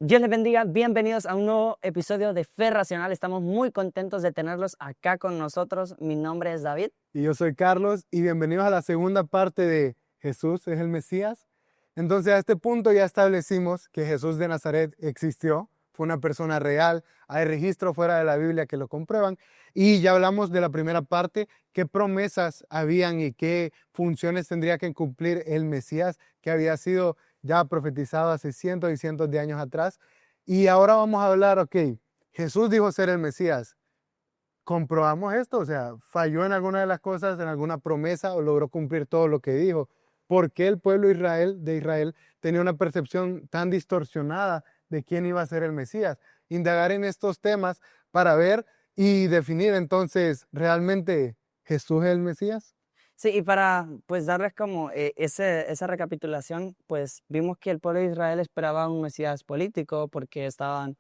Dios les bendiga, bienvenidos a un nuevo episodio de Fe Racional. Estamos muy contentos de tenerlos acá con nosotros. Mi nombre es David. Y yo soy Carlos y bienvenidos a la segunda parte de Jesús es el Mesías. Entonces a este punto ya establecimos que Jesús de Nazaret existió, fue una persona real, hay registros fuera de la Biblia que lo comprueban y ya hablamos de la primera parte, qué promesas habían y qué funciones tendría que cumplir el Mesías que había sido ya profetizado hace cientos y cientos de años atrás. Y ahora vamos a hablar, ok, Jesús dijo ser el Mesías. ¿Comprobamos esto? O sea, ¿falló en alguna de las cosas, en alguna promesa o logró cumplir todo lo que dijo? ¿Por qué el pueblo de Israel tenía una percepción tan distorsionada de quién iba a ser el Mesías? Indagar en estos temas para ver y definir entonces, ¿realmente Jesús es el Mesías? Sí, y para pues darles como esa recapitulación, pues vimos que el pueblo de Israel esperaba un Mesías político porque estaban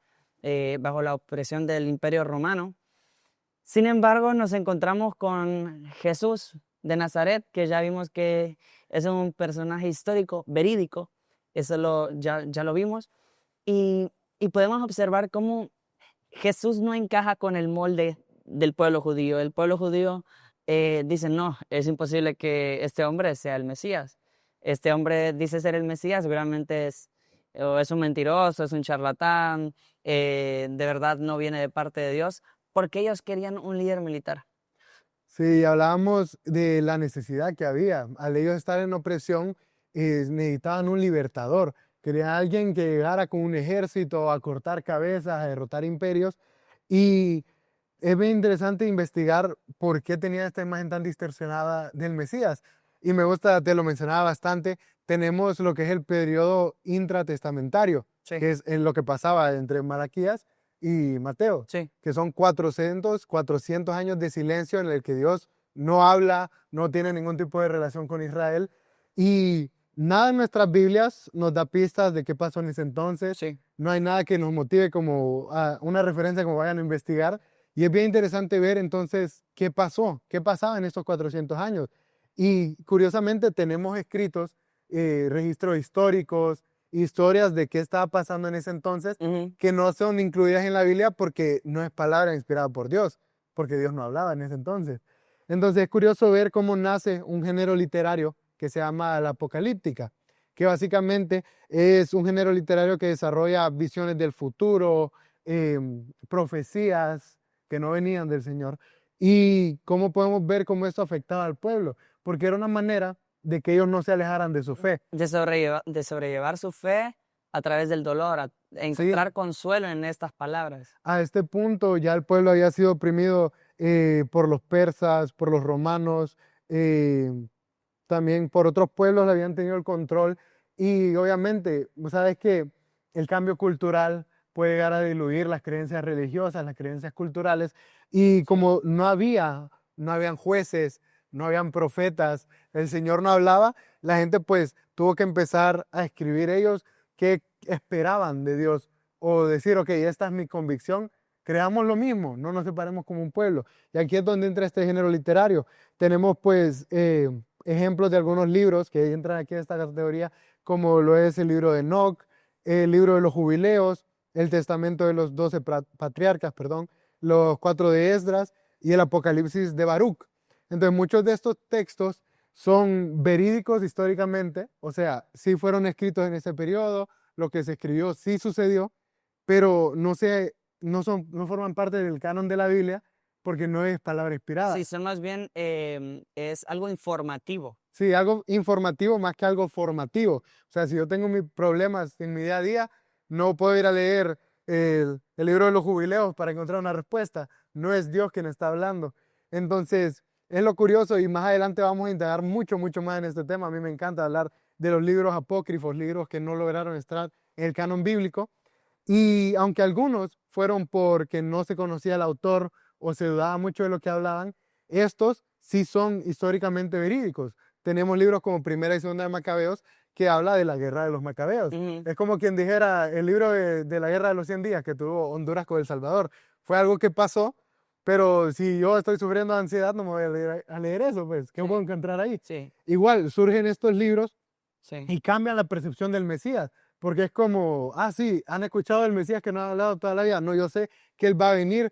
bajo la opresión del Imperio Romano. Sin embargo, nos encontramos con Jesús de Nazaret, que ya vimos que es un personaje histórico, verídico, ya lo vimos, y podemos observar cómo Jesús no encaja con el molde del pueblo judío. El pueblo judío dice, no, es imposible que este hombre sea el Mesías. Este hombre dice ser el Mesías, seguramente o es un mentiroso, es un charlatán, de verdad no viene de parte de Dios, porque ellos querían un líder militar. Sí, hablábamos de la necesidad que había. Al ellos estar en opresión, necesitaban un libertador. Querían alguien que llegara con un ejército a cortar cabezas, a derrotar imperios. Y es bien interesante investigar por qué tenía esta imagen tan distorsionada del Mesías. Y me gusta, te lo mencionaba bastante, tenemos lo que es el periodo intratestamentario, Sí, que es en lo que pasaba entre Malaquías y Mateo, sí. que son 400 años de silencio en el que Dios no habla, no tiene ningún tipo de relación con Israel. Y nada en nuestras Biblias nos da pistas de qué pasó en ese entonces. Sí. No hay nada que nos motive como una referencia como vayan a investigar. Y es bien interesante ver entonces qué pasó, qué pasaba en estos 400 años. Y curiosamente tenemos escritos, registros históricos, historias de qué estaba pasando en ese entonces Ujú. que no son incluidas en la Biblia porque no es palabra inspirada por Dios, porque Dios no hablaba en ese entonces. Entonces es curioso ver cómo nace un género literario que se llama la apocalíptica, que básicamente es un género literario que desarrolla visiones del futuro, profecías que no venían del Señor, y cómo podemos ver cómo esto afectaba al pueblo, porque era una manera de que ellos no se alejaran de su fe. De sobrellevar su fe a través del dolor, Sí, encontrar consuelo en estas palabras. a este punto ya el pueblo había sido oprimido por los persas, por los romanos, eh, también por otros pueblos le habían tenido el control y obviamente, sabes que el cambio cultural puede llegar a diluir las creencias religiosas, las creencias culturales y Sí. como no habían jueces, no habían profetas, el Señor no hablaba, la gente pues tuvo que empezar a escribir ellos qué esperaban de Dios o decir, ok, esta es mi convicción, creamos lo mismo, no nos separemos como un pueblo. Y aquí es donde entra este género literario. Tenemos pues ejemplos de algunos libros que entran aquí en esta categoría, como lo es el libro de Enoc, el libro de los jubileos, el testamento de los 12 patriarcas, perdón, los 4 de Esdras y el Apocalipsis de Baruch. Entonces muchos de estos textos son verídicos históricamente, o sea, sí fueron escritos en ese periodo, lo que se escribió sí sucedió, pero no forman parte del canon de la Biblia porque no es palabra Sí, inspirada. son más bien, es algo informativo. Sí, algo informativo más que algo formativo. O sea, si yo tengo mis problemas en mi día a día, no puedo ir a leer el libro de los jubileos para encontrar una respuesta. No es Dios quien está hablando. Entonces, es lo curioso y más adelante vamos a indagar mucho, mucho más en este tema. A mí me encanta hablar de los libros apócrifos, libros que no lograron estar en el canon bíblico. Y aunque algunos fueron porque no se conocía el autor o se dudaba mucho de lo que hablaban, estos sí son históricamente verídicos. Tenemos libros como Primera y Segunda de Macabeos que habla de la guerra de los Macabeos. Ujú. Es como quien dijera el libro de la guerra de los 100 días que tuvo Honduras con El Salvador. Fue algo que pasó, pero si yo estoy sufriendo de ansiedad, no me voy a leer eso, pues, ¿qué puedo Sí, encontrar ahí? sí, Igual, surgen estos libros sí. y cambian la percepción del Mesías, porque es como, sí, han escuchado del Mesías que nos ha hablado toda la vida. No, yo sé que Él va a venir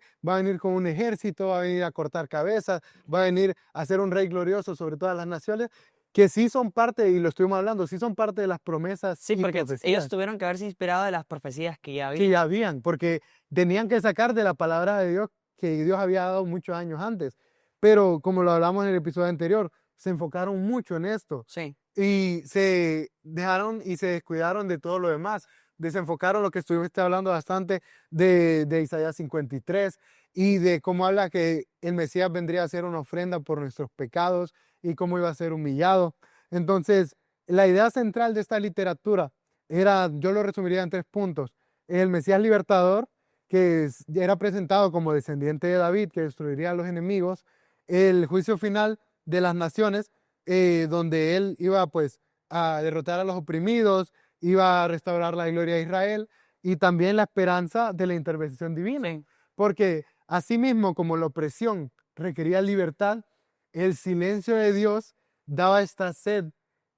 con un ejército, va a venir a cortar cabezas, va a venir a ser un rey glorioso sobre todas las naciones, que sí son parte, y lo estuvimos hablando, sí son parte de las promesas Sí, y porque ellos profecías tuvieron que haberse inspirado de las profecías que ya que había. ya habían, porque tenían que sacar de la palabra de Dios que Dios había dado muchos años antes. Pero como lo hablamos en el episodio anterior, se enfocaron mucho en esto Sí, y se dejaron y se descuidaron de todo lo demás. Desenfocaron lo que estuviste hablando bastante de Isaías 53 y de cómo habla que el Mesías vendría a ser una ofrenda por nuestros pecados y cómo iba a ser humillado. Entonces, la idea central de esta literatura era, yo lo resumiría en 3 puntos: el Mesías libertador, que era presentado como descendiente de David, que destruiría a los enemigos; el juicio final de las naciones, donde él iba pues a derrotar a los oprimidos, iba a restaurar la gloria de Israel, y también la esperanza de la intervención divina. sí. Porque asimismo como la opresión requería libertad, el silencio de Dios daba esta sed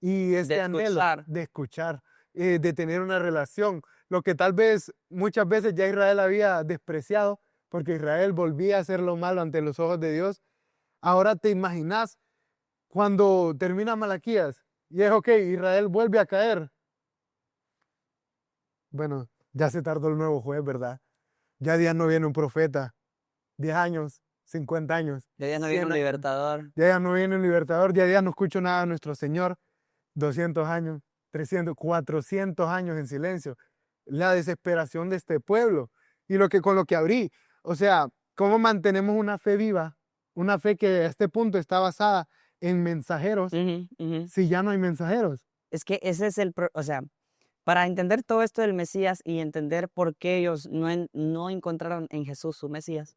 y De este anhelo escuchar. de escuchar, de tener una relación, lo que tal vez muchas veces ya Israel había despreciado, porque Israel volvía a hacer lo malo ante los ojos de Dios. Ahora te imaginas cuando termina Malaquías y es ok, Israel vuelve a caer. Bueno, ya se tardó el nuevo juez, ¿verdad? Ya día no viene un profeta. 10 años, 50 años, De día no viene 100 un años. libertador. Ya no viene un libertador, ya no escucho nada de nuestro Señor. 200 años, 300, 400 años en silencio. La desesperación de este pueblo y con lo que abrí. O sea, ¿cómo mantenemos una fe viva? Una fe que a este punto está basada en mensajeros Ujú, ujú. si ya no hay mensajeros. Es que ese es o sea, para entender todo esto del Mesías y entender por qué ellos no encontraron en Jesús su Mesías,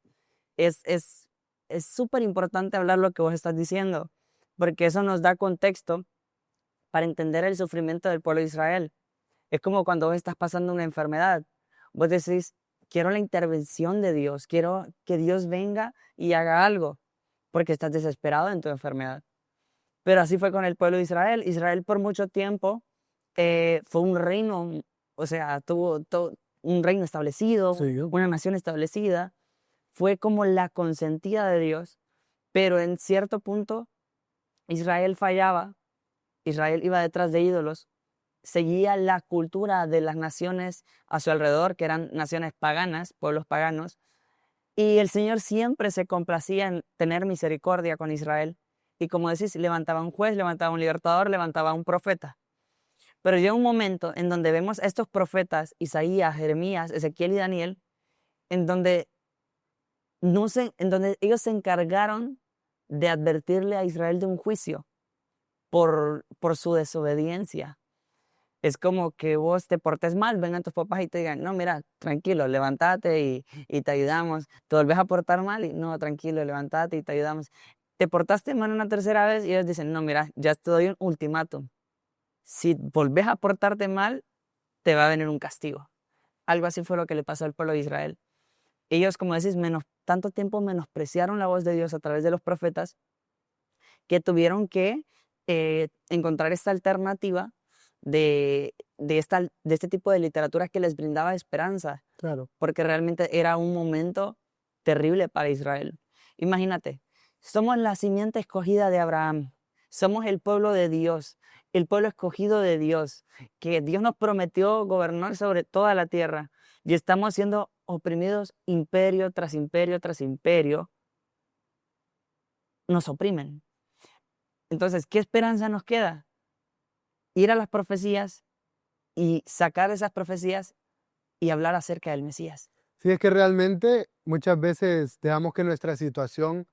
es, es, es súper importante hablar lo que vos estás diciendo, porque eso nos da contexto para entender el sufrimiento del pueblo de Israel. Es como cuando vos estás pasando una enfermedad. Vos decís, quiero la intervención de Dios, quiero que Dios venga y haga algo, porque estás desesperado en tu enfermedad. Pero así fue con el pueblo de Israel. Israel por mucho tiempo fue un reino, o sea, tuvo un reino establecido, Sí. una nación establecida. Fue como la consentida de Dios, pero en cierto punto Israel fallaba, Israel iba detrás de ídolos, seguía la cultura de las naciones a su alrededor, que eran naciones paganas, pueblos paganos, y el Señor siempre se complacía en tener misericordia con Israel. Y como decís, levantaba un juez, levantaba un libertador, levantaba un profeta. Pero llega un momento en donde vemos a estos profetas, Isaías, Jeremías, Ezequiel y Daniel, en donde, en donde ellos se encargaron de advertirle a Israel de un juicio por su desobediencia. Es como que vos te portes mal, vengan tus papás y te digan, no, mira, tranquilo, levántate y te ayudamos. Te volvés a portar mal y no, tranquilo, levántate y te ayudamos. Te portaste mal una tercera vez y ellos dicen, no, mira, ya te doy un ultimátum. Si volvés a portarte mal, te va a venir un castigo. Algo así fue lo que le pasó al pueblo de Israel. Ellos, como decís, tanto tiempo menospreciaron la voz de Dios a través de los profetas que tuvieron que encontrar esta alternativa de este tipo de literatura que les brindaba esperanza, Claro. porque realmente era un momento terrible para Israel. Imagínate, somos la simiente escogida de Abraham, somos el pueblo de Dios, el pueblo escogido de Dios, que Dios nos prometió gobernar sobre toda la tierra, y estamos siendo oprimidos imperio tras imperio tras imperio, nos oprimen. Entonces, ¿qué esperanza nos queda? Ir a las profecías y sacar esas profecías y hablar acerca del Mesías. Sí, es que realmente muchas veces dejamos que nuestra situación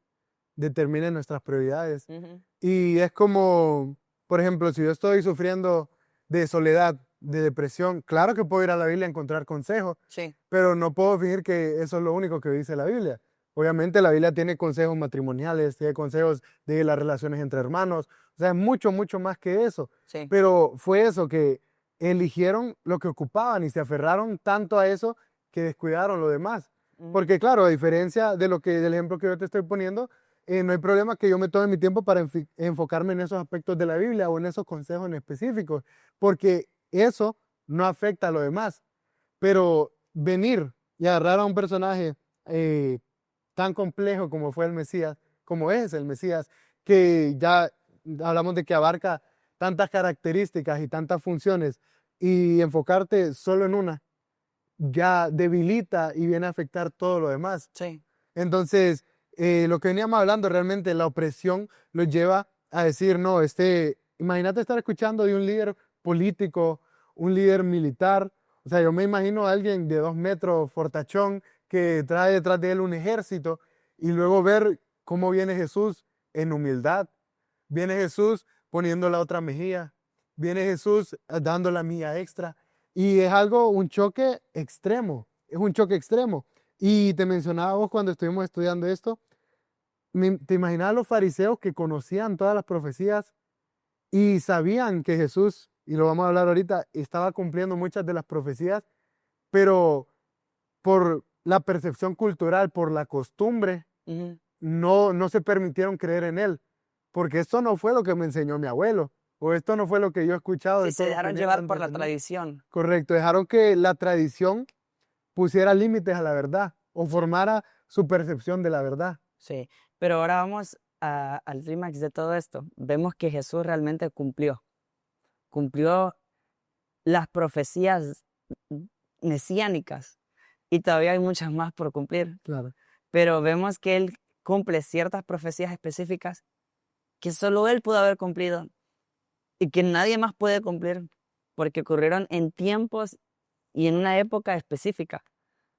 determine nuestras prioridades. Ujú. Y es como, por ejemplo, si yo estoy sufriendo de soledad, de depresión, claro que puedo ir a la Biblia a encontrar consejos, Sí, pero no puedo fingir que eso es lo único que dice la Biblia. Obviamente la Biblia tiene consejos matrimoniales, tiene consejos de las relaciones entre hermanos, o sea, es mucho, mucho más que eso. sí. Pero fue eso, que eligieron lo que ocupaban y se aferraron tanto a eso que descuidaron lo demás. Ujú. Porque claro, a diferencia del ejemplo que yo te estoy poniendo, no hay problema que yo me tome mi tiempo para enfocarme en esos aspectos de la Biblia o en esos consejos en específicos, porque eso no afecta a lo demás. Pero venir y agarrar a un personaje tan complejo como fue el Mesías, como es el Mesías, que ya hablamos de que abarca tantas características y tantas funciones, y enfocarte solo en una, ya debilita y viene a afectar todo lo demás. Sí. Entonces, lo que veníamos hablando, realmente la opresión los lleva a decir, no, imagínate estar escuchando de un líder político, un líder militar. O sea, yo me imagino a alguien de 2 metros, fortachón, que trae detrás de él un ejército, y luego ver cómo viene Jesús en humildad. Viene Jesús poniendo la otra mejilla. Viene Jesús dando la milla extra. Y es algo, un choque extremo. Es un choque extremo. Y te mencionaba vos cuando estuvimos estudiando esto, te imaginabas los fariseos que conocían todas las profecías y sabían que Jesús, y lo vamos a hablar ahorita, estaba cumpliendo muchas de las profecías, pero por la percepción cultural, por la costumbre, Ujú. no se permitieron creer en él, porque esto no fue lo que me enseñó mi abuelo, o esto no fue lo que yo he escuchado Sí, de se todos los que dejaron vinieron llevar por antes la de mí. tradición. Correcto, dejaron que la tradición pusiera límites a la verdad o formara su percepción de la verdad. Sí, pero ahora vamos al clímax de todo esto. Vemos que Jesús realmente cumplió las profecías mesiánicas y todavía hay muchas más por cumplir. Claro. Pero vemos que Él cumple ciertas profecías específicas que solo Él pudo haber cumplido y que nadie más puede cumplir porque ocurrieron en tiempos y en una época específica,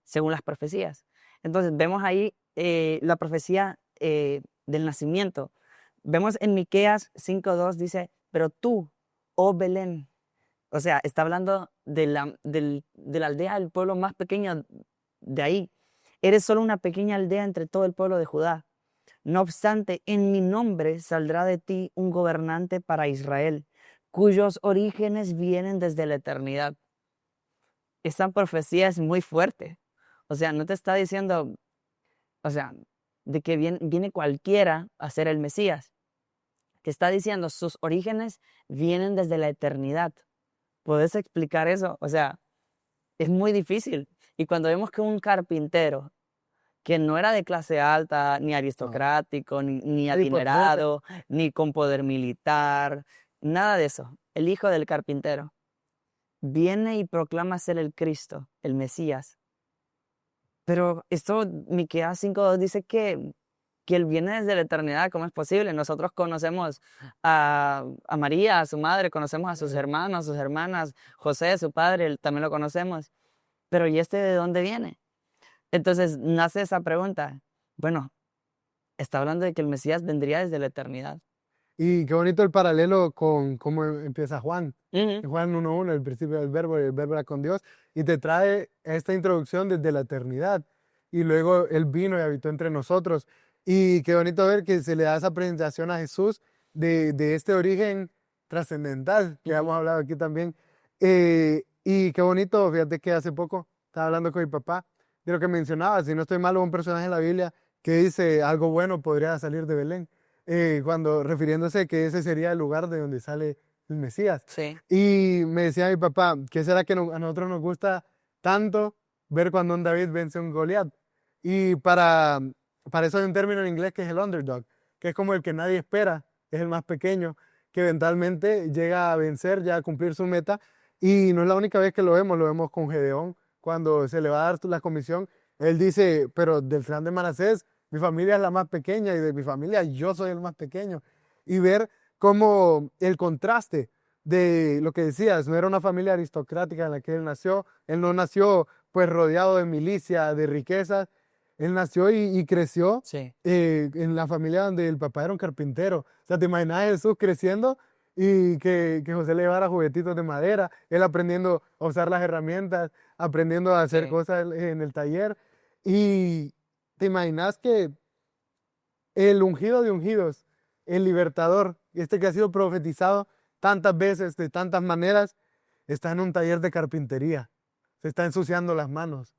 según las profecías. Entonces vemos ahí la profecía del nacimiento. Vemos en Miqueas 5:2 dice, pero tú, oh Belén, o sea, está hablando de la aldea, del pueblo más pequeño de ahí. Eres solo una pequeña aldea entre todo el pueblo de Judá. No obstante, en mi nombre saldrá de ti un gobernante para Israel, cuyos orígenes vienen desde la eternidad. Esta profecía es muy fuerte. O sea, no te está diciendo, o sea, de que viene cualquiera a ser el Mesías. Te está diciendo, sus orígenes vienen desde la eternidad. ¿Puedes explicar eso? O sea, es muy difícil. Y cuando vemos que un carpintero, que no era de clase alta, ni No. aristocrático, ni Sí, pues pobre. adinerado, ni con poder militar, nada de eso, el hijo del carpintero, viene y proclama ser el Cristo, el Mesías. Pero esto, Miqueas 5:2 dice que Él viene desde la eternidad. ¿Cómo es posible? Nosotros conocemos a María, a su madre, conocemos a sus hermanos, sus hermanas, José, su padre, también lo conocemos. Pero ¿y este de dónde viene? Entonces nace esa pregunta. Bueno, está hablando de que el Mesías vendría desde la eternidad. Y qué bonito el paralelo con cómo empieza Juan. Ujú. En Juan 1:1, el principio del verbo, y el verbo era con Dios, y te trae esta introducción desde la eternidad. Y luego Él vino y habitó entre nosotros. Y qué bonito ver que se le da esa presentación a Jesús de este origen trascendental, que Ujú. hemos hablado aquí también. Y qué bonito, fíjate que hace poco estaba hablando con mi papá de lo que mencionaba, si no estoy mal, hubo un personaje en la Biblia que dice algo bueno podría salir de Belén, cuando refiriéndose que ese sería el lugar de donde sale el Mesías. Sí, Y me decía mi papá, ¿qué será que a nosotros nos gusta tanto ver cuando un David vence a un Goliat? Y para eso hay un término en inglés que es el underdog, que es como el que nadie espera, es el más pequeño, que eventualmente llega a vencer, ya a cumplir su meta. Y no es la única vez que lo vemos con Gedeón, cuando se le va a dar la comisión, él dice, pero del clan de Manasés, mi familia es la más pequeña y de mi familia yo soy el más pequeño. Y ver cómo el contraste de lo que decías, no era una familia aristocrática en la que él no nació pues rodeado de milicia, de riquezas, él nació y creció sí, en la familia donde el papá era un carpintero. O sea, te imaginas a Jesús creciendo y que José le llevara juguetitos de madera, él aprendiendo a usar las herramientas, aprendiendo a hacer sí, cosas en el taller. Y te imaginas que el ungido de ungidos, el libertador, este que ha sido profetizado tantas veces, de tantas maneras, está en un taller de carpintería, se está ensuciando las manos.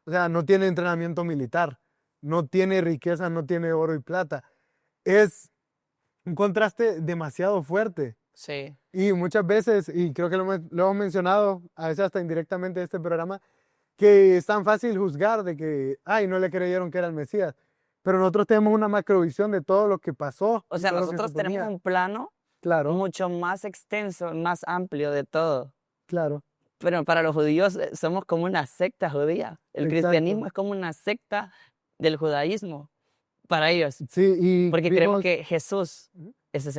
O sea, no tiene entrenamiento militar, no tiene riqueza, no tiene oro y plata. Es un contraste demasiado fuerte. Sí. Y muchas veces, y creo que lo hemos mencionado, a veces hasta indirectamente en este programa, que es tan fácil juzgar de que, ay, no le creyeron que era el Mesías. Pero nosotros tenemos una macrovisión de todo lo que pasó O y sea, todo lo que nosotros tenemos suponía. un plano Claro, mucho más extenso, más amplio de todo. claro, Pero para los judíos somos como una secta judía. El exacto. cristianismo es como una secta del judaísmo para ellos, Sí, y porque creemos vimos, que Jesús ujú, ese es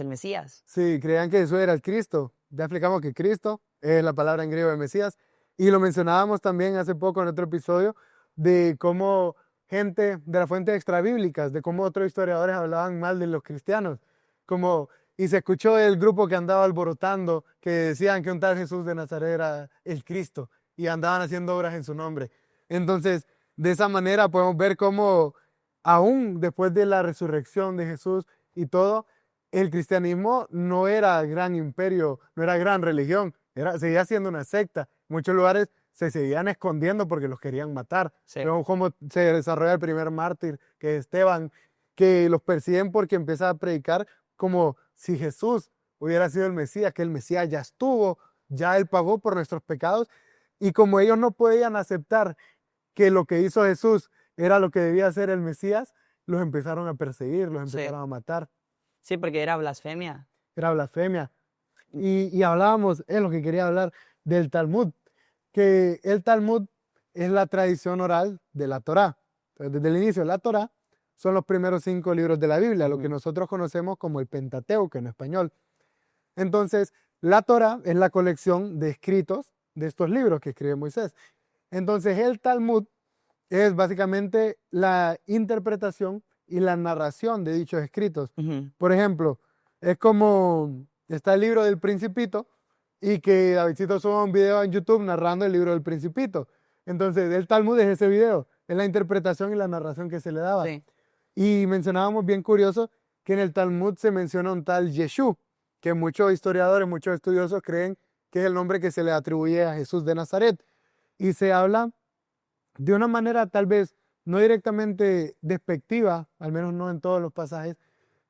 el Mesías. sí, creían que Jesús era el Cristo. Ya explicamos que Cristo es la palabra en griego de Mesías. Y lo mencionábamos también hace poco en otro episodio de cómo gente de las fuentes extrabíblicas, de cómo otros historiadores hablaban mal de los cristianos. Como, y se escuchó el grupo que andaba alborotando, que decían que un tal Jesús de Nazaret era el Cristo y andaban haciendo obras en su nombre. Entonces, de esa manera podemos ver cómo aún después de la resurrección de Jesús y todo, el cristianismo no era gran imperio, no era gran religión, seguía siendo una secta. En muchos lugares se seguían escondiendo porque los querían matar. Sí, Vemos cómo se desarrolla el primer mártir, que es Esteban, que los persiguen porque empieza a predicar como si Jesús hubiera sido el Mesías, que el Mesías ya estuvo, ya él pagó por nuestros pecados. Y como ellos no podían aceptar que lo que hizo Jesús era lo que debía hacer el Mesías, los empezaron a perseguir, los sí, empezaron a matar. sí, porque era blasfemia. Era blasfemia. Y hablábamos, es lo que quería hablar, del Talmud, que el Talmud es la tradición oral de la Torá. Entonces, desde el inicio, la Torá son los primeros 5 libros de la Biblia, lo que Ujú. nosotros conocemos como el Pentateuco en español. Entonces, la Torá es la colección de escritos de estos libros que escribe Moisés. Entonces, el Talmud es básicamente la interpretación y la narración de dichos escritos. Ujú. Por ejemplo, es como está el libro del Principito y que Davidcito suba un video en YouTube narrando el libro del Principito. Entonces, el Talmud es ese video, es la interpretación y la narración que se le daba. Sí, Y mencionábamos bien curioso que en el Talmud se menciona un tal Yeshú, que muchos historiadores, muchos estudiosos creen que es el nombre que se le atribuye a Jesús de Nazaret. Y se habla de una manera tal vez no directamente despectiva, al menos no en todos los pasajes,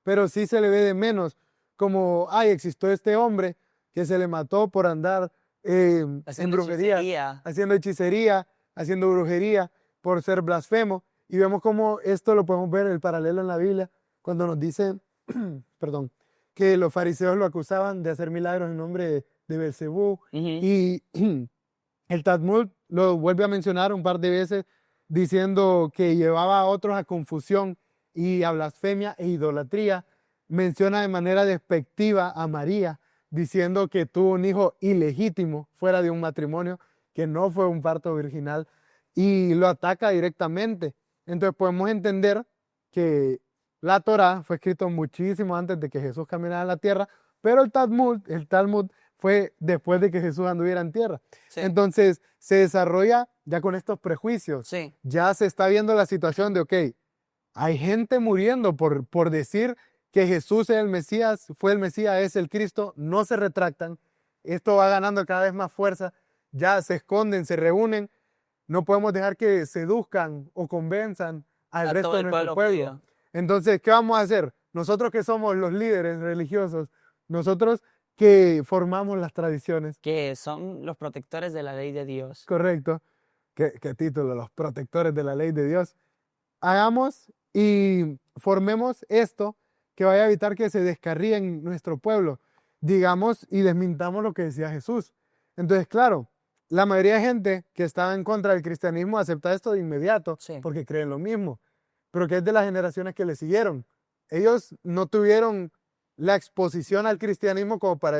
pero sí se le ve de menos, como, ay, existió este hombre que se le mató por andar en haciendo brujerías, hechicería. haciendo hechicería, haciendo brujería, por ser blasfemo. Y vemos cómo esto lo podemos ver el paralelo en la Biblia, cuando nos dice, perdón, que los fariseos lo acusaban de hacer milagros en nombre de Belcebú. Ujú. Y el Talmud lo vuelve a mencionar un par de veces diciendo que llevaba a otros a confusión y a blasfemia e idolatría. Menciona de manera despectiva a María, diciendo que tuvo un hijo ilegítimo fuera de un matrimonio, que no fue un parto virginal, y lo ataca directamente. Entonces podemos entender que la Torá fue escrito muchísimo antes de que Jesús caminara en la tierra, pero el Talmud fue después de que Jesús anduviera en tierra. Sí, Entonces se desarrolla ya con estos prejuicios. sí, Ya se está viendo la situación de, ok, hay gente muriendo por decir que Jesús es el Mesías, fue el Mesías, es el Cristo, no se retractan. Esto va ganando cada vez más fuerza. Ya se esconden, se reúnen. No podemos dejar que seduzcan o convenzan al a resto todo de el nuestro pueblo pueblo. judío, Entonces, ¿qué vamos a hacer? Nosotros que somos los líderes religiosos, nosotros que formamos las tradiciones, que son los protectores de la ley de Dios. correcto. ¿Qué título? Los protectores de la ley de Dios. Hagamos y formemos esto que vaya a evitar que se descarríe en nuestro pueblo. Digamos y desmintamos lo que decía Jesús. Entonces, claro, la mayoría de gente que estaba en contra del cristianismo acepta esto de inmediato Sí. porque creen lo mismo, pero que es de las generaciones que le siguieron. Ellos no tuvieron la exposición al cristianismo como para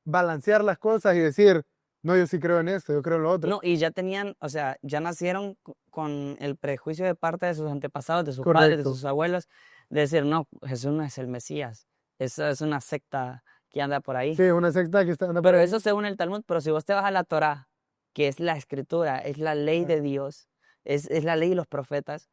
balancear las cosas y decir, no, yo sí creo en esto, yo creo en lo otro. No, y ya tenían, o sea, ya nacieron con el prejuicio de parte de sus antepasados, de sus padres, de Correcto. sus abuelos, de decir, no, Jesús no es el Mesías. Eso es una secta que anda por ahí. Sí, una secta que anda por Pero ahí. eso según el Talmud, pero si vos te vas a la Torá, que es la escritura, es la ley de Dios, es la ley de los profetas,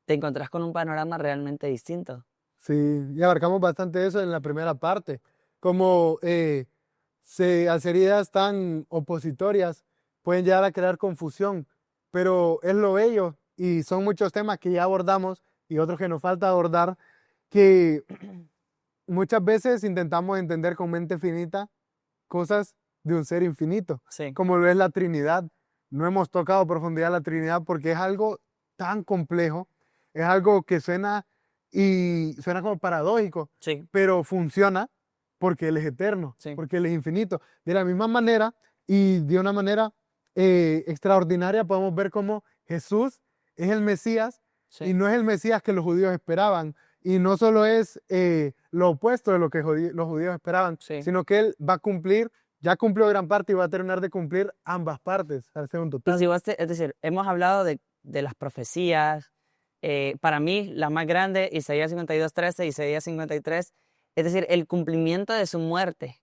te encontrás con un panorama realmente distinto. Sí, y abarcamos bastante eso en la primera parte, como hacer ideas tan opositorias pueden llegar a crear confusión, pero es lo bello y son muchos temas que ya abordamos y otros que nos falta abordar, que muchas veces intentamos entender con mente finita cosas de un ser infinito, Sí, como lo es la Trinidad. No hemos tocado a profundidad la Trinidad porque es algo tan complejo, es algo que suena como paradójico, sí, pero funciona porque Él es eterno, sí, porque Él es infinito. De la misma manera y de una manera extraordinaria podemos ver cómo Jesús es el Mesías y sí. no es el Mesías que los judíos esperaban. Y no solo es lo opuesto de lo que los judíos esperaban, Sí. sino que Él va a cumplir, ya cumplió gran parte y va a terminar de cumplir ambas partes al ser un Y total. si vos es decir, hemos hablado de las profecías, para mí la más grande, Isaías 52:13, Isaías 53, es decir, el cumplimiento de su muerte.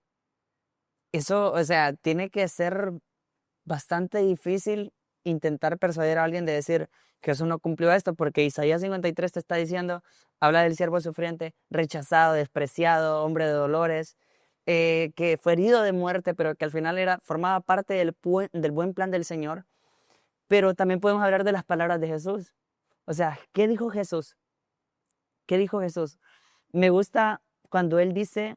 Eso, o sea, tiene que ser bastante difícil intentar persuadir a alguien de decir que Jesús no cumplió esto, porque Isaías 53 te está diciendo, habla del siervo sufriente, rechazado, despreciado, hombre de dolores, que fue herido de muerte, pero que al final formaba parte del buen plan del Señor. Pero también podemos hablar de las palabras de Jesús. O sea, ¿qué dijo Jesús? ¿Qué dijo Jesús? Me gusta cuando Él dice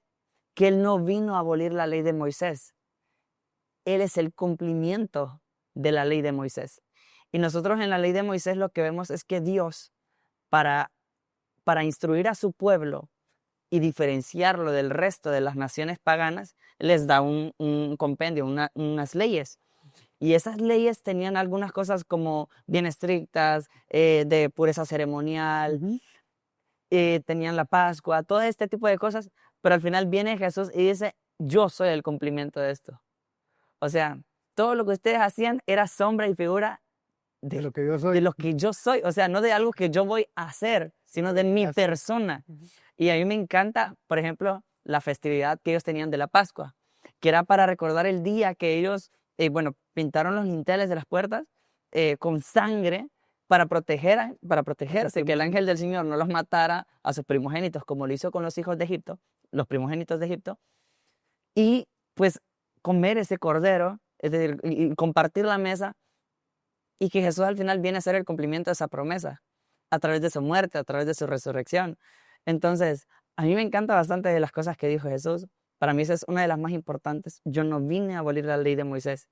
que Él no vino a abolir la ley de Moisés. Él es el cumplimiento de la ley de Moisés. Y nosotros en la ley de Moisés lo que vemos es que Dios, para, para instruir a su pueblo y diferenciarlo del resto de las naciones paganas, les da un compendio, unas leyes. Y esas leyes tenían algunas cosas como bien estrictas, de pureza ceremonial, Ujú. tenían la Pascua, todo este tipo de cosas, pero al final viene Jesús y dice, yo soy el cumplimiento de esto. O sea, todo lo que ustedes hacían era sombra y figura De de, lo que yo de soy. lo que yo soy, o sea, no de algo que yo voy a hacer, sino de mi Así. persona. Ujú. Y a mí me encanta, por ejemplo, la festividad que ellos tenían de la Pascua, que era para recordar el día que ellos, bueno, pintaron los dinteles de las puertas con sangre para protegerse, que el ángel del Señor no los matara a sus primogénitos, como lo hizo con los hijos de Egipto, los primogénitos de Egipto, y pues comer ese cordero, es decir, y compartir la mesa, y que Jesús al final viene a ser el cumplimiento de esa promesa, a través de su muerte, a través de su resurrección. Entonces, a mí me encanta bastante de las cosas que dijo Jesús. Para mí esa es una de las más importantes. Yo no vine a abolir la ley de Moisés,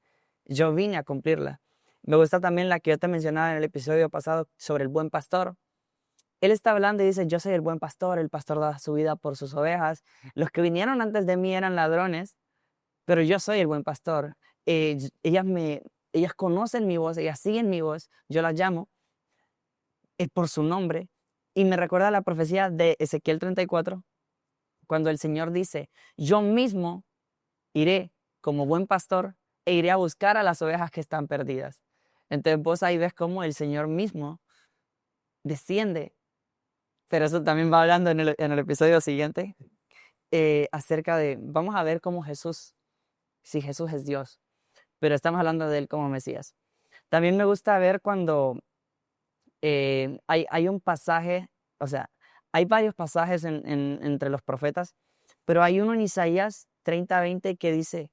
yo vine a cumplirla. Me gusta también la que yo te mencionaba en el episodio pasado sobre el buen pastor. Él está hablando y dice, yo soy el buen pastor, el pastor da su vida por sus ovejas. Los que vinieron antes de mí eran ladrones, pero yo soy el buen pastor. Ellas conocen mi voz, ellas siguen mi voz, yo las llamo por su nombre. Y me recuerda la profecía de Ezequiel 34, cuando el Señor dice, yo mismo iré como buen pastor e iré a buscar a las ovejas que están perdidas. Entonces vos ahí ves cómo el Señor mismo desciende, pero eso también va hablando en el episodio siguiente, acerca de, vamos a ver cómo Jesús, si Jesús es Dios, pero estamos hablando de Él como Mesías. También me gusta ver cuando hay un pasaje, o sea, hay varios pasajes entre los profetas, pero hay uno en Isaías 30:20 que dice,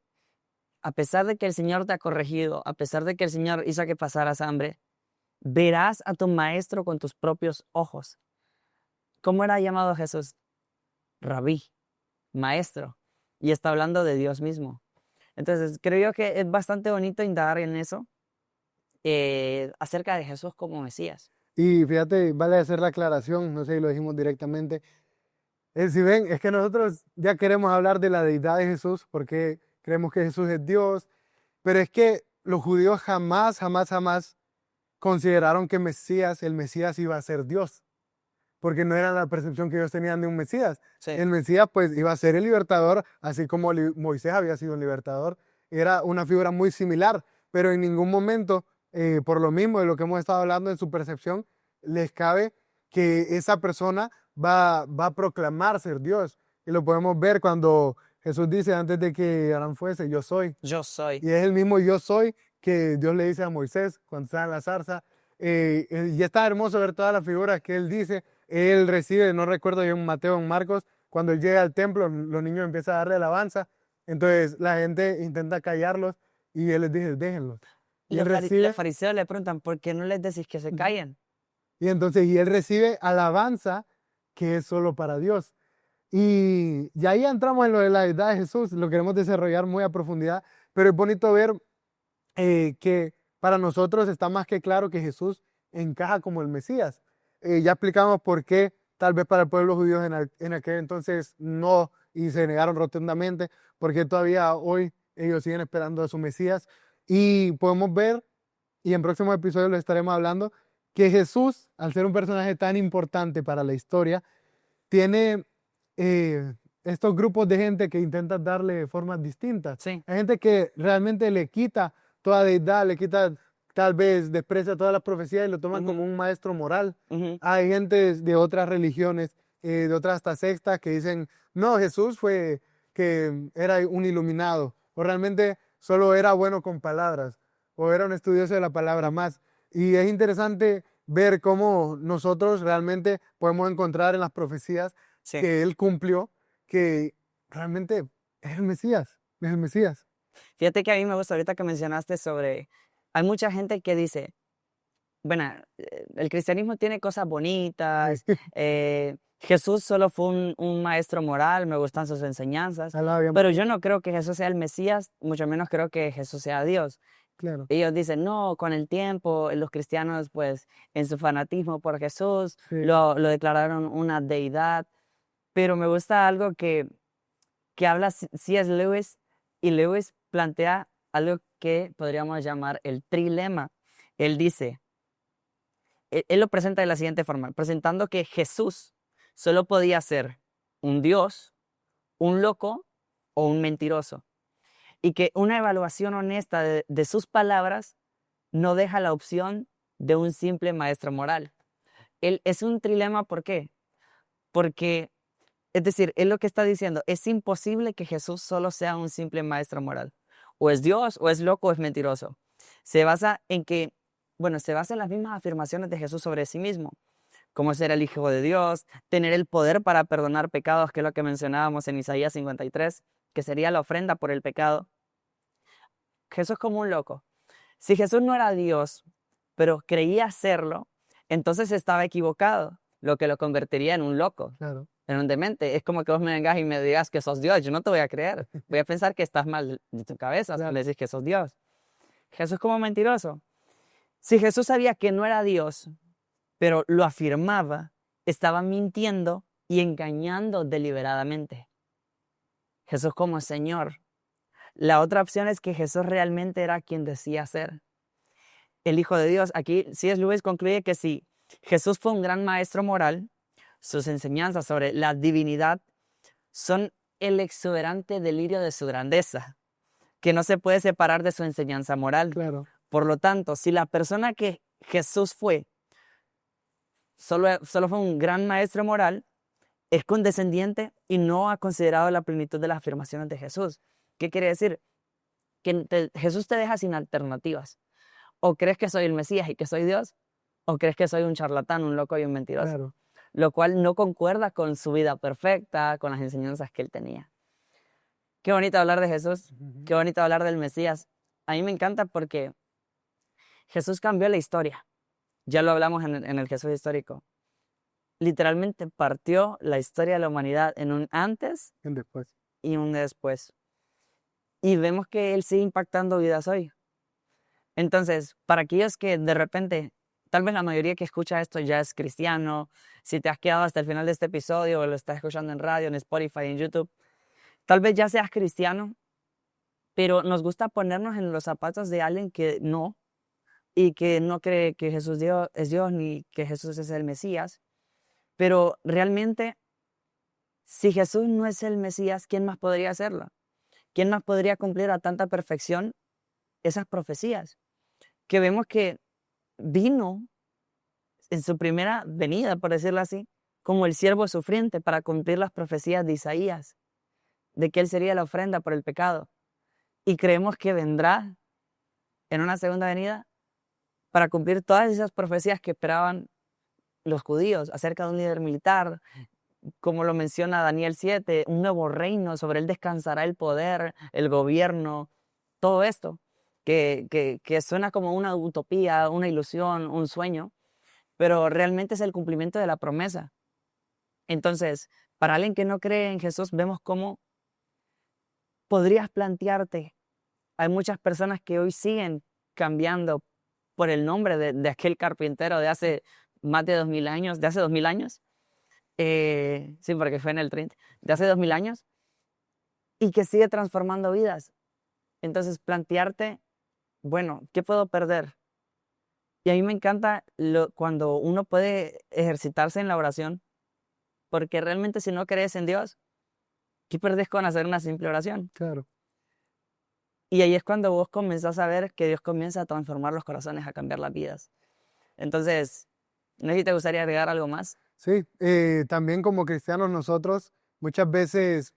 a pesar de que el Señor te ha corregido, a pesar de que el Señor hizo que pasaras hambre, verás a tu maestro con tus propios ojos. ¿Cómo era llamado Jesús? Rabí, maestro. Y está hablando de Dios mismo. Entonces, creo yo que es bastante bonito indagar en eso, acerca de Jesús como Mesías. Y fíjate, vale hacer la aclaración, no sé si lo dijimos directamente. Si ven, es que nosotros ya queremos hablar de la deidad de Jesús porque creemos que Jesús es Dios, pero es que los judíos jamás, jamás, jamás consideraron que el Mesías iba a ser Dios, porque no era la percepción que ellos tenían de un Mesías. Sí, El Mesías pues iba a ser el libertador, así como Moisés había sido un libertador, era una figura muy similar, pero en ningún momento, por lo mismo de lo que hemos estado hablando en su percepción, les cabe que esa persona va a proclamar ser Dios. Y lo podemos ver cuando Jesús dice antes de que Abraham fuese, yo soy. yo soy. Y es el mismo yo soy que Dios le dice a Moisés cuando está en la zarza. Y está hermoso ver todas las figuras que él dice. Él recibe, no recuerdo yo en Mateo o en Marcos, cuando él llega al templo, los niños empiezan a darle alabanza. Entonces la gente intenta callarlos y él les dice, déjenlos. Y él Los recibe, fariseos le preguntan, ¿por qué no les decís que se callen? y entonces y él recibe alabanza que es solo para Dios. Y ahí entramos en lo de la deidad de Jesús, lo queremos desarrollar muy a profundidad, pero es bonito ver que para nosotros está más que claro que Jesús encaja como el Mesías. Ya explicamos por qué tal vez para el pueblo judío en aquel entonces no, y se negaron rotundamente, porque todavía hoy ellos siguen esperando a su Mesías. Y podemos ver, y en próximos episodios lo estaremos hablando, que Jesús, al ser un personaje tan importante para la historia, tiene eh, estos grupos de gente que intentan darle formas distintas. Sí. Hay gente que realmente le quita toda deidad, le quita, tal vez desprecia todas las profecías y lo toman Ujú, como un maestro moral. ujú. Hay gente de otras religiones, de otras hasta sectas que dicen, no, Jesús fue que era un iluminado, o realmente solo era bueno con palabras, o era un estudioso de la palabra más. Y es interesante ver cómo nosotros realmente podemos encontrar en las profecías Sí. que él cumplió, que realmente es el Mesías, es el Mesías. Fíjate que a mí me gusta ahorita que mencionaste sobre, hay mucha gente que dice, bueno, el cristianismo tiene cosas bonitas, Jesús solo fue un maestro moral, me gustan sus enseñanzas, Alaba bien, pero yo no creo que Jesús sea el Mesías, mucho menos creo que Jesús sea Dios. claro, Ellos dicen, no, con el tiempo, los cristianos, pues, en su fanatismo por Jesús, sí, lo declararon una deidad, pero me gusta algo que habla C.S. Lewis, y Lewis plantea algo que podríamos llamar el trilema. Él dice, él lo presenta de la siguiente forma, presentando que Jesús solo podía ser un Dios, un loco o un mentiroso, y que una evaluación honesta de sus palabras no deja la opción de un simple maestro moral. Él es un trilema, ¿por qué? Porque, es decir, él lo que está diciendo, es imposible que Jesús solo sea un simple maestro moral. O es Dios, o es loco, o es mentiroso. Se basa en que, bueno, se basa en las mismas afirmaciones de Jesús sobre sí mismo, como ser el Hijo de Dios, tener el poder para perdonar pecados, que es lo que mencionábamos en Isaías 53, que sería la ofrenda por el pecado. Jesús como un loco. Si Jesús no era Dios, pero creía serlo, entonces estaba equivocado, lo que lo convertiría en un loco, claro, en un demente. Es como que vos me vengas y me digas que sos Dios, yo no te voy a creer. Voy a pensar que estás mal de tu cabeza si claro, le decís que sos Dios. Jesús como mentiroso. Si Jesús sabía que no era Dios, pero lo afirmaba, estaba mintiendo y engañando deliberadamente. Jesús como Señor. La otra opción es que Jesús realmente era quien decía ser el Hijo de Dios. Aquí C.S. Lewis concluye que si Jesús fue un gran maestro moral, sus enseñanzas sobre la divinidad son el exuberante delirio de su grandeza, que no se puede separar de su enseñanza moral. claro, Por lo tanto, si la persona que Jesús fue solo fue un gran maestro moral, es condescendiente y no ha considerado la plenitud de las afirmaciones de Jesús. ¿Qué quiere decir? Que Jesús te deja sin alternativas. O crees que soy el Mesías y que soy Dios, o crees que soy un charlatán, un loco y un mentiroso, claro. lo cual no concuerda con su vida perfecta, con las enseñanzas que él tenía. Qué bonito hablar de Jesús, Ujú. qué bonito hablar del Mesías. A mí me encanta porque Jesús cambió la historia. Ya lo hablamos en el Jesús histórico. Literalmente partió la historia de la humanidad en un antes Y después, y un después. Y vemos que él sigue impactando vidas hoy. Entonces, para aquellos que de repente, tal vez la mayoría que escucha esto ya es cristiano, si te has quedado hasta el final de este episodio o lo estás escuchando en radio, en Spotify, en YouTube, tal vez ya seas cristiano, pero nos gusta ponernos en los zapatos de alguien que no, y que no cree que Jesús es Dios ni que Jesús es el Mesías. Pero realmente, si Jesús no es el Mesías, ¿quién más podría hacerlo? ¿Quién más podría cumplir a tanta perfección esas profecías? Que vemos que vino en su primera venida, por decirlo así, como el siervo sufriente para cumplir las profecías de Isaías, de que él sería la ofrenda por el pecado. Y creemos que vendrá en una segunda venida para cumplir todas esas profecías que esperaban los judíos acerca de un líder militar, como lo menciona Daniel 7, un nuevo reino, sobre él descansará el poder, el gobierno, todo esto, que suena como una utopía, una ilusión, un sueño, pero realmente es el cumplimiento de la promesa. Entonces, Para alguien que no cree en Jesús, vemos cómo podrías plantearte. Hay muchas personas que hoy siguen cambiando por el nombre de aquel carpintero de hace más de 2000 años, de hace 2000 años. Sí, porque fue en el 30, de hace 2000 años, y que sigue transformando vidas. Entonces, plantearte, bueno, ¿qué puedo perder? Y a mí me encanta cuando uno puede ejercitarse en la oración, porque realmente si no crees en Dios, ¿qué perdés con hacer una simple oración? Claro. Y ahí es cuando vos comenzás a ver que Dios comienza a transformar los corazones, a cambiar las vidas. Entonces, no sé si te gustaría agregar algo más. Sí, también como cristianos nosotros muchas veces,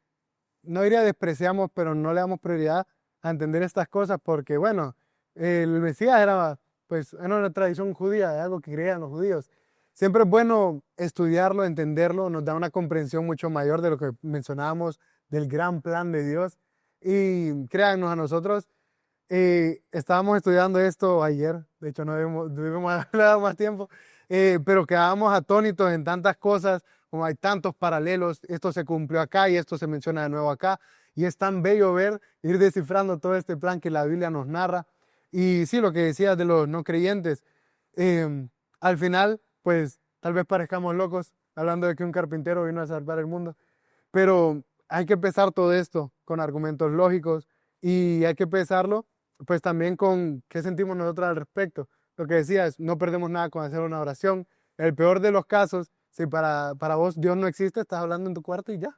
no diría despreciamos, pero no le damos prioridad a entender estas cosas porque, bueno, el Mesías era, pues, era una tradición judía, es algo que creían los judíos. Siempre es bueno estudiarlo, entenderlo, nos da una comprensión mucho mayor de lo que mencionábamos del gran plan de Dios. Y créannos a nosotros, estábamos estudiando esto ayer, de hecho no debemos haber dado más tiempo, pero quedábamos atónitos en tantas cosas, como hay tantos paralelos, esto se cumplió acá y esto se menciona de nuevo acá, y es tan bello ver, ir descifrando todo este plan que la Biblia nos narra. Y sí, lo que decías de los no creyentes, al final, pues tal vez parezcamos locos hablando de que un carpintero vino a salvar el mundo, pero hay que pesar todo esto con argumentos lógicos y hay que pesarlo pues también con qué sentimos nosotros al respecto. Lo que decías, no perdemos nada con hacer una oración. En el peor de los casos, si para vos Dios no existe, estás hablando en tu cuarto y ya.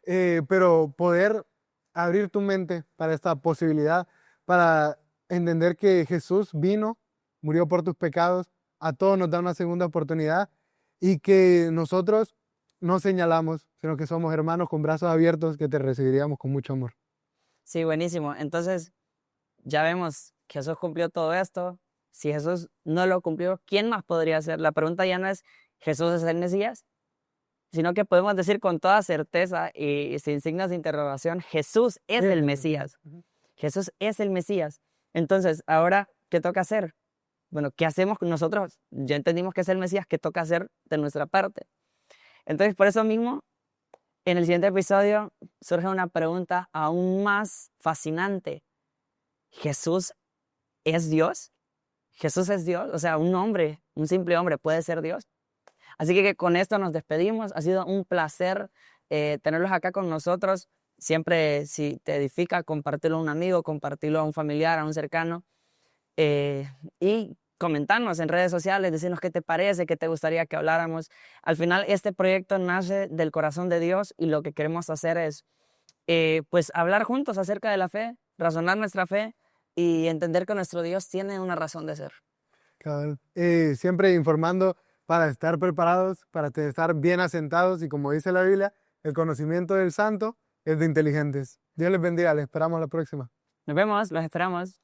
Pero poder abrir tu mente para esta posibilidad, para entender que Jesús vino, murió por tus pecados, a todos nos da una segunda oportunidad y que nosotros no señalamos, sino que somos hermanos con brazos abiertos que te recibiríamos con mucho amor. Sí, buenísimo. Entonces, ya vemos que Jesús cumplió todo esto. Si Jesús no lo cumplió, ¿quién más podría hacer? La pregunta ya no es ¿Jesús es el Mesías? Sino que podemos decir con toda certeza y sin signos de interrogación, Jesús es el Mesías. Ujú. Jesús es el Mesías. Entonces, ahora, ¿qué toca hacer? Bueno, ¿qué hacemos nosotros? Ya entendimos que es el Mesías, ¿qué toca hacer de nuestra parte? Entonces, por eso mismo, en el siguiente episodio surge una pregunta aún más fascinante. ¿Jesús es Dios? ¿Jesús es Dios? O sea, un hombre, un simple hombre puede ser Dios. Así que con esto nos despedimos. Ha sido un placer tenerlos acá con nosotros. Siempre, si te edifica, compartirlo a un amigo, compartirlo a un familiar, a un cercano. Y comentarnos en redes sociales, decirnos qué te parece, qué te gustaría que habláramos. Al final, este proyecto nace del corazón de Dios y lo que queremos hacer es pues hablar juntos acerca de la fe, razonar nuestra fe y entender que nuestro Dios tiene una razón de ser. Cabal. Siempre informando para estar preparados, para estar bien asentados y como dice la Biblia, el conocimiento del santo es de inteligentes. Dios les bendiga, les esperamos la próxima. Nos vemos, los esperamos.